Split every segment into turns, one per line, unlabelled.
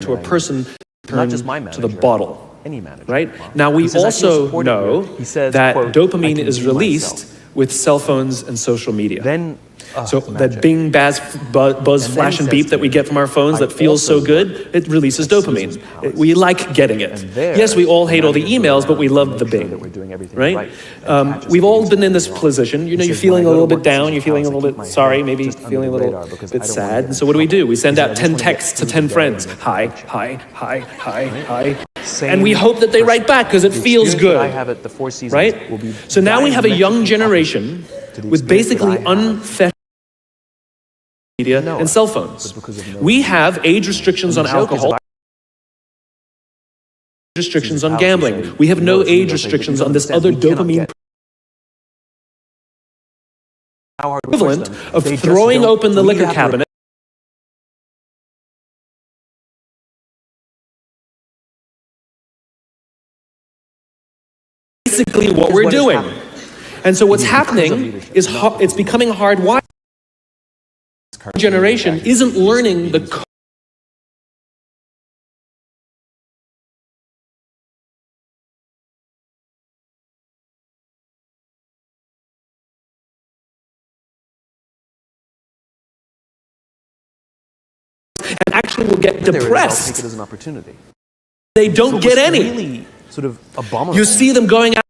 to a person
not just my
to
manager,
the bottle,
any manager.
right? Now we
says,
also know that
quote,
dopamine
"I can
is
be
released
myself."
with cell phones and social media.
Then,
So
it's
that
magic.
bing, buzz, flash,
he
and
says
beep
to
that we
me,
get from our phones
"I
that feels so
also
good, it releases dopamine.
Susan's palace.
We like getting it.
And there,
Yes, we all hate all the
managers go
emails, but
around
we
and
love
make
the
sure
bing,
that we're doing everything
right?
right and catch us
We've
if
all
we
been
do
in this
something wrong.
position. You know,
He
you're
says,
feeling
"When
a
I go
little
to
bit
work,
down,
Susan's
you're feeling a
palace, I
little
keep my
bit sorry,
head
maybe
just under
feeling a
the
little
radar because I
bit
don't wanna
sad.
get
And so what do? We send
because I
out
just
10
wanna get
texts to
through
10
the day
friends.
and make
Hi,
a paycheck.
hi.
Same
And we hope that they write back because it
The
feels
experience that
good.
I have at the Four Seasons
Right?
will be
So now we have a young
diametrically
generation
opposite to the
with
experience that
basically
I have
unfettered media
Noah,
and cell phones.
but because of Noah.
We have age restrictions on
And the joke is
alcohol,
if
restrictions on
Susan's
gambling.
palace,
We have
you
no
know, it's
age
legal,
restrictions
you
on this
understand,
other
we cannot
dopamine
get how hard we push
equivalent
them.
of
They just
throwing
don't-
open the
we
liquor
have to-
cabinet. Basically what we're
what is
doing.
happening.
And so what's
It is because of
happening
leadership,
is
not
it's becoming hardwired. Generation isn't learning the and actually will get
There it is, I'll take
depressed.
it as an opportunity.
They don't
But
get
what's
any.
really sort of abominable.
You see them going out.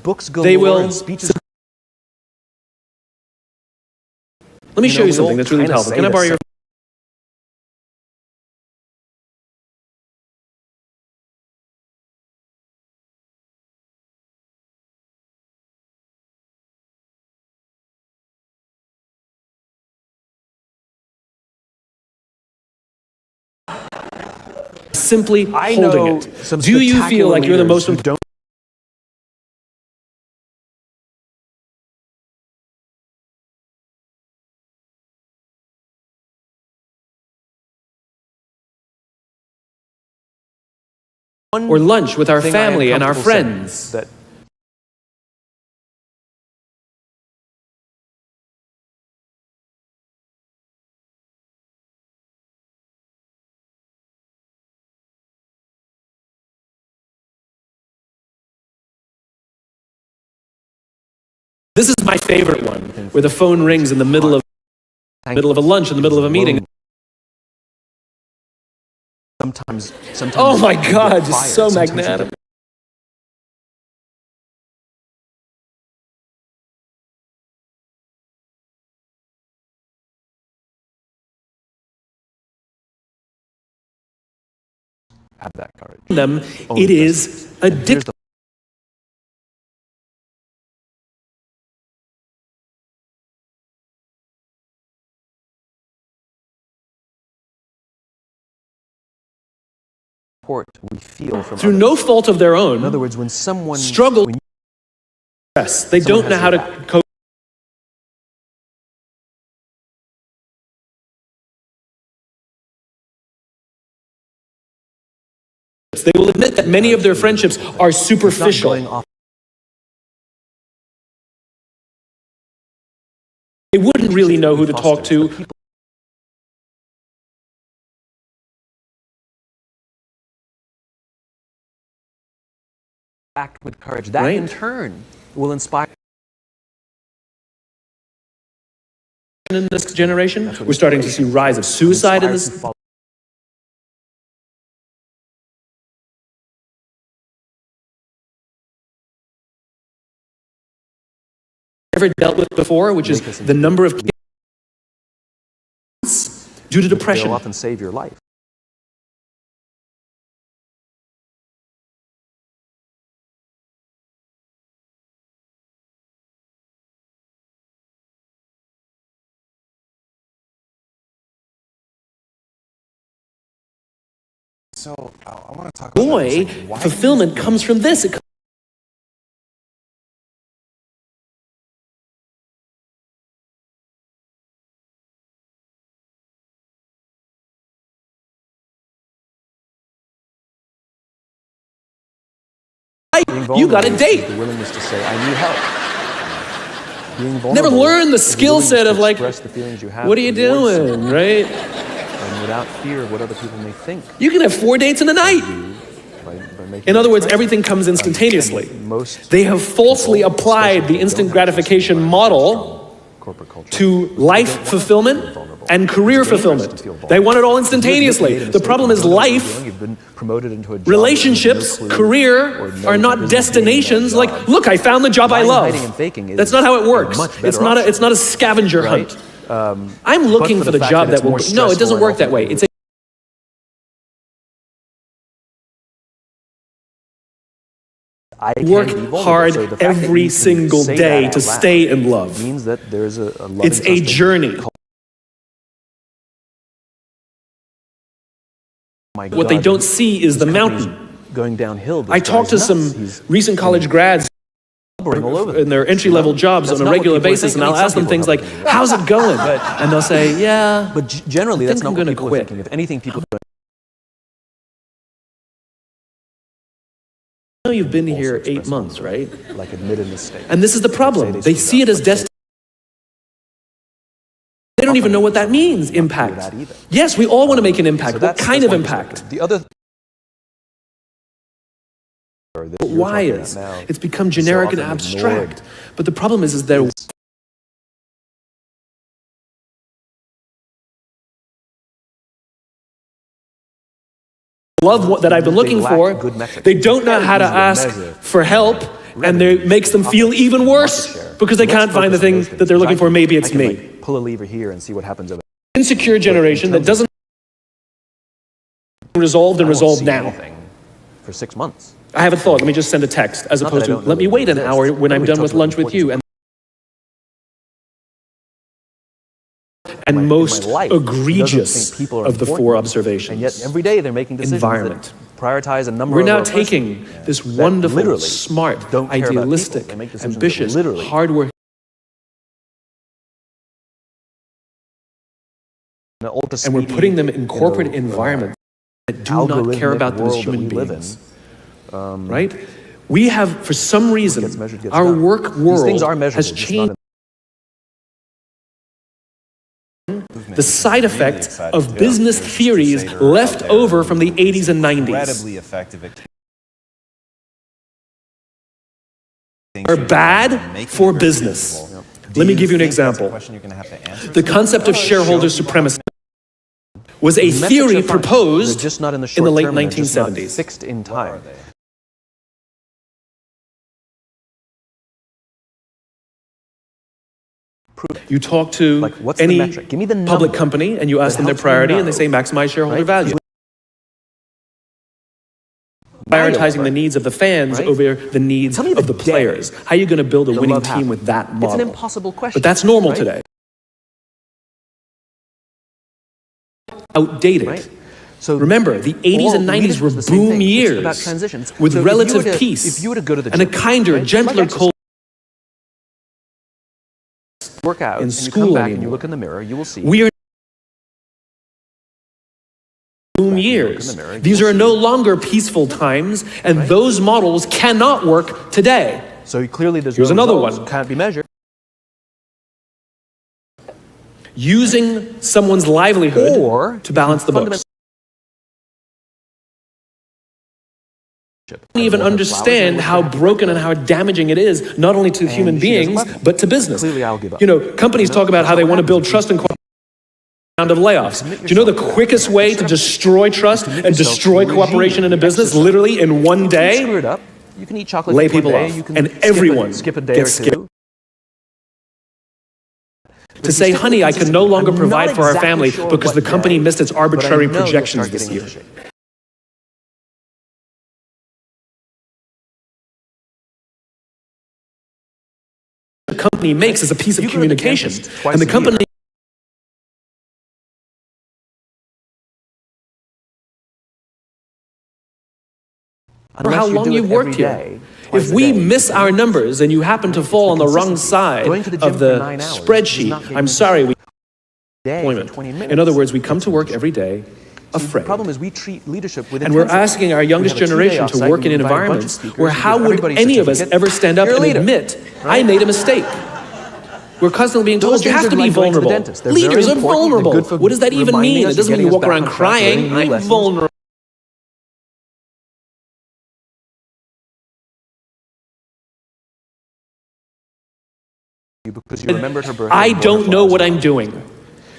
books galore
They will.
and speeches.
Let me
You
show
know,
you
we
something
all
that's really
kinda
powerful.
say
Can I
the
borrow your? Simply
I
holding
know
it.
some
Do you feel like you're the most
spectacular leaders who don't
or lunch with our
thing I am
family and our
comfortable saying
friends?
that
This is my favorite one, where the phone rings in the middle of a lunch, in the middle of a meeting.
sometimes
Oh my
you get
God,
fired,
just so
sometimes you
magnanimous.
get have that courage.
Them,
Own
it
the
is
business. And here's
addictive.
the support we feel from
Through
others.
no fault of their own,
In other words, when someone
struggle
when
stress. They
someone
don't know
has
how to
your back.
cope. They will admit that many of their friendships are
It's not
superficial.
going off.
They wouldn't really know who to talk to.
Act with courage. That
Right.
in turn will inspire.
In this generation, we're starting to see rise of suicide in this. Ever dealt with before, which is the number of kids due to depression.
They'll often save your life.
So I want to talk about
Boy,
that. It's like, why do you
fulfillment
think-
comes from this.
Being
You got a
vulnerable is
date.
the willingness to say, I need help. Being
Never
vulnerable
learn the
is
skill
willingness
set
to
of like,
express the feelings you have
what are you
towards someone,
doing, right?
and without fear of what other people may think.
You can have 4 dates in a night.
By making
In
that
other words,
expression.
everything comes instantaneously.
Most
They have falsely
people,
applied the
especially
instant
if they don't have
gratification
this
model
corporate culture,
to
they
life
don't want
fulfillment
to be vulnerable.
and career
It's dangerous to
fulfillment.
feel vulnerable.
They want it all
If you
instantaneously.
made a
The
mistake,
problem
you
is
don't know what you're
life,
doing, you've been promoted into a job,
relationships,
you have no clue,
career
or no
are not
business doing that
destinations.
job.
Like, look, I found the job I
Lying,
love.
hiding, and faking is
That's not how it
a
works.
much better
It's not
option.
a scavenger
Right?
hunt. I'm looking
but
for
for
the
the fact
job
that it's
that will.
more
No, it
stressful
doesn't
and
work that way.
ultimately-
It's a
I can
work
be vulnerable.
hard
So the fact that
every
you can
single
say
day
that
to
out loud
stay in love.
means that there's a loving,
It's a
trusting
journey.
culture. My
What they
God,
don't see is the
this company's
mountain.
going downhill. This
I talked to
guy's
some
nuts. He's
recent college grads
blubbering all over
in their
them.
entry-level jobs
That's
on a
not what
regular
people are
basis,
thinking.
and
I
I'll
mean,
ask
some
them things
people
like,
are thinking
"How's it going?" And they'll say, "Yeah."
But generally, that's
think
not
I'm
what
gonna
people
quit.
are thinking. If anything, people are
I know you've been here 8 months, right?
like admit a mistake.
And this is the problem. They see it as destiny. They don't even know what that means, impact.
that either.
Yes, we all want to make an impact.
So
What kind of
one
impact?
perspective. The other
But why is? It's become generic and
often
abstract. But the problem is there. Love what, that I've been looking
lack
for.
good metrics.
They don't know how to
Easier
ask
measure
for help, and it makes them feel even worse because they
Let's
can't find the
focus on
thing
those
that
things,
they're
'cause
looking
I
for.
can-
Maybe
I
it's
can,
me.
like, pull a lever here and see what happens over
Insecure generation that doesn't resolved and resolved now.
anything for 6 months.
I have a thought. Let me just send a text as
Not
opposed
that I
to
don't know
let me
that it
wait an
exists.
hour when I'm
Nobody
done
talks
with
about
lunch
the
with you.
importance
And
in
most
my life, who doesn't
egregious
think people are
of the
important,
four
and
observations.
yet every day they're making decisions
Environment.
that prioritize a number
We're
over
now
a person.
taking this wonderful,
literally
smart,
don't care about people.
idealistic,
They make decisions that
ambitious,
literally
hardworking, and we're putting them in corporate environments that do not care about them as human beings. Right? We have, for some reason, our work world
things are measurable,
has
just not
changed. The side effect of business theories left over from the 80s and 90s
Incredibly effective.
are bad for business. Let me give you an example. The concept of shareholder supremacy was a theory proposed
just not in the,
in the late
term, they're just not
1970s.
fixed in time.
You talk to
Like, what's the
any
metric? Give me the
public
number
company and you ask
that
them their
helps me
priority and they
know,
say maximize shareholder
right?
value. Prioritizing the needs of the fans
Right?
over the needs
Tell me
of
the
the
day
players. How are you going to build a
the
winning
love
team
happened.
with that
It's an
model?
impossible question.
But that's normal
right?
today. Outdated.
Right? So
Remember, the 80s and 90s were
was the same
boom
thing. It's
years
about transitions.
with
So if you
relative
were to-
peace
if you were to go to the
and a
gym,
kinder,
right?
gentler
Like
culture.
work out
in
and
school
you come back and you
anymore.
look in the mirror, you will see.
We are boom
look in
years.
the mirror, you
These
will
are
see.
no longer peaceful times, and those models cannot work today.
So clearly there's
Here's
no
another
results,
one.
Can't be measured.
Using someone's livelihood
Or
to balance the books. Don't even understand how broken and how damaging it is, not only to human
she doesn't
beings,
love me.
but to business.
Clearly I'll give up.
You know, companies talk about how they want to build trust and round of layoffs. Do you know the quickest way to destroy trust and destroy cooperation in a business, literally in one
Screw
day?
it up. You can eat chocolate
Lay
one
people
day,
off.
you can
And
skip
everyone
skip a day
gets
or
skipped.
two.
To say, honey, I can no longer provide for our family because the company missed its arbitrary projections this year. The company makes is a piece of communication. And the company or how long you've worked here. If we miss our numbers and you happen to fall on the wrong side of the spreadsheet, I'm sorry, we employment. In other words, we come to work every day
The
afraid.
problem is we treat leadership with
And we're
intensity.
asking our youngest
We have a two-day
generation to
offsite,
work
we
in
invite a bunch of
environments
speakers,
where
we
how
give
would
everybody
any of us
certificate.
ever stand up
You're a
and
leader,
admit, I
right?
made a mistake? We're constantly being told
Those
you
things
have to
are
be
like going to the
vulnerable.
dentist. They're very
Leaders are
important. They're
vulnerable.
good for
What does that even
reminding
mean?
us
It doesn't
and
mean you
getting us
walk
back
around
on track, learning
crying.
new
I'm
lessons.
vulnerable.
Because you remembered her birthday.
I
and bought her
don't know
flowers.
what I'm doing.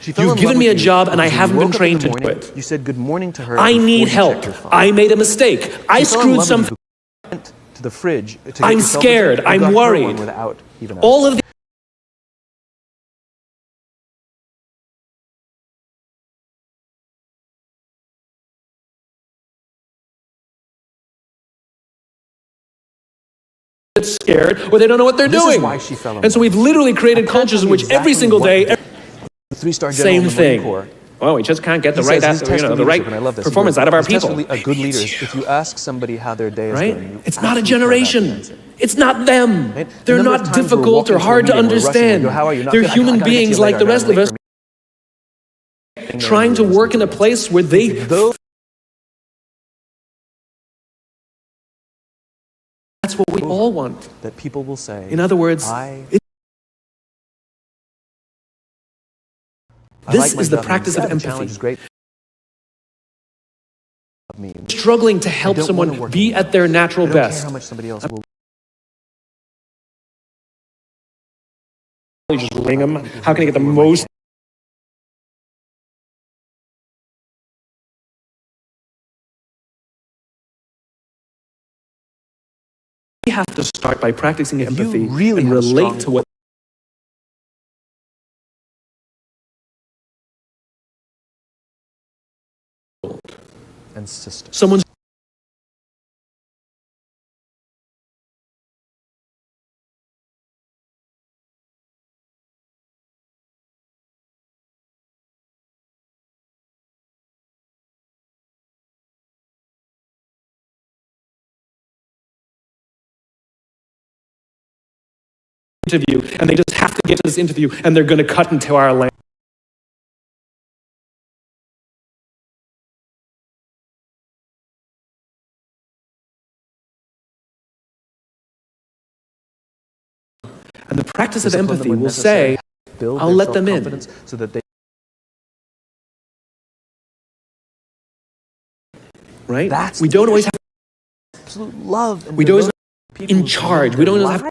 She fell
You've
in
given
love
me
with
a
you
job and I
because when
haven't
you
been
woke up in
trained
the
to do
morning,
it.
You said good morning to her.
I
before
need
you
help.
checked your phone.
I made a mistake. I
She fell in
screwed
love
some.
with you because you went to the fridge to get
I'm
yourself a
scared.
drink. You got
I'm
her one
worried.
without even
All of the get scared or they don't know what they're
This is
doing.
why she fell in
And so
love.
we've literally created
I can't
cultures
tell
in
you
which every
exactly
single
what
day,
the three-star general
same
in the Marine
thing.
Corps.
Well, we just can't get the
He
right,
says his test for
the right
leadership, and I love this.
performance out of our
His test
people.
for good leaders. If you ask somebody how their day is
Right?
going, you
It's not a
actually care about the
generation.
answer.
It's not them.
Right?
They're
The number of
not
times we're
difficult
walking
or
to a
hard to
meeting, we're rushing,
understand.
we go, "How are you?" "Not
They're
good. I
human
gotta get to
beings
you
like
later.
the rest
I'm
of
late
us,
for a meeting."
trying to work in a place where they.
Those
That's what we all want.
that people will say.
In other words, this is the practice of
The challenge is
empathy.
great. Me.
Struggling to help
don't wanna
someone
work
be
anymore.
at their natural
I don't care
best.
how much somebody else will.
You just ring them. How can I get the most? We have to start by practicing empathy
really
and
have a
relate
strong-
to what
And system.
someone's. Interview, and they just have to get to this interview, and they're going to cut into our land. And the practice of
Discipline
empathy
when
will
necessary,
say,
build
I'll
their
let them in.
self-confidence so that they
right?
That's
We don't always have
absolute love. And
we don't
devotion to people
in
who
charge.
live
We don't
their
always have